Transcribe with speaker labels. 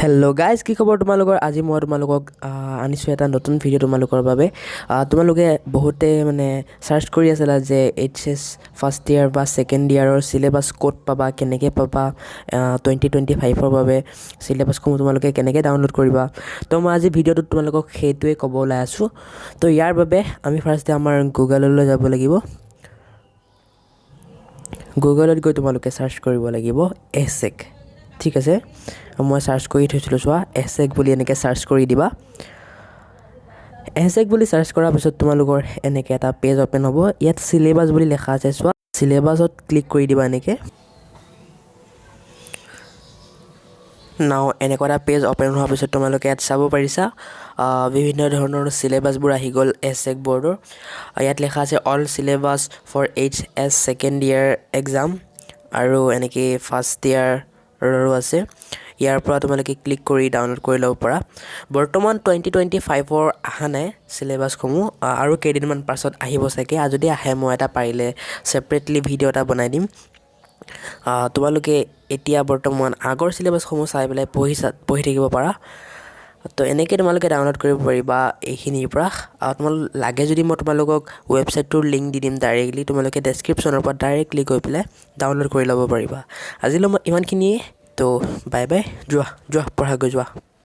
Speaker 1: Hello' guys, কি খবৰ তোমালোকৰ? আজি মই তোমালোকক আনিছোঁ এটা নতুন ভিডিঅ' তোমালোকৰ বাবে। তোমালোকে বহুতে চাৰ্চ কৰি আছিলা যে AHS ফাৰ্ষ্ট ইয়াৰ বা ছেকেণ্ড ইয়াৰৰ চিলেবাছ ক'ত পাবা, কেনেকৈ পাবা, 2025ৰ বাবে চিলেবাছসমূহ তোমালোকে কেনেকৈ ডাউনলোড কৰিবা। তো মই আজি ভিডিঅ'টোত তোমালোকক সেইটোৱে ক'ব ওলাই আছোঁ। তো ইয়াৰ বাবে আমি ফাৰ্ষ্টে আমাৰ গুগললৈ যাব লাগিব। গুগলত গৈ তোমালোকে চাৰ্চ কৰিব লাগিব AHSEC, ঠিক আছে। মই চাৰ্চ কৰি থৈছিলোঁ, চোৱা AHSEC বুলি এনেকৈ চাৰ্চ কৰি দিবা। AHSEC বুলি চাৰ্চ কৰাৰ পিছত তোমালোকৰ এনেকৈ এটা পেজ অ'পেন হ'ব। ইয়াত চিলেবাছ বুলি লেখা আছে, চোৱা চিলেবাছত ক্লিক কৰি দিবা এনেকৈ। নাও এনেকুৱা এটা পেজ অ'পেন হোৱাৰ পিছত তোমালোকে ইয়াত চাব পাৰিছা বিভিন্ন ধৰণৰ চিলেবাছবোৰ আহি গ'ল AHSEC বৰ্ডৰ। ইয়াত লেখা আছে all syllabus for AHS second year exam, আৰু এনেকৈ ফাৰ্ষ্ট ইয়াৰৰো আছে। ইয়াৰ পৰা তোমালোকে ক্লিক কৰি ডাউনলোড কৰি ল'ব পাৰা। বৰ্তমান 2025ৰ অহা নাই চিলেবাছসমূহ, আৰু কেইদিনমান পাছত আহিব চাগে। আৰু যদি আহে মই এটা পাৰিলে ছেপাৰেটলি ভিডিঅ' এটা বনাই দিম। তোমালোকে এতিয়া বৰ্তমান আগৰ চিলেবাছসমূহ চাই পেলাই পঢ়ি থাকিব পাৰা। তো এনেকৈ তোমালোকে ডাউনলোড কৰিব পাৰিবা এইখিনিৰ পৰা। তোমালোক লাগে যদি মই তোমালোকক ৱেবছাইটটোৰ লিংক দি দিম ডাইৰেক্টলি, তোমালোকে ডেছক্ৰিপশ্যনৰ পৰা ডাইৰেক্টলি গৈ পেলাই ডাউনলোড কৰি ল'ব পাৰিবা। আজিলৈ মই ইমানখিনিয়ে। তো বাই বাই, যোৱা পঢ়াগৈ যোৱা।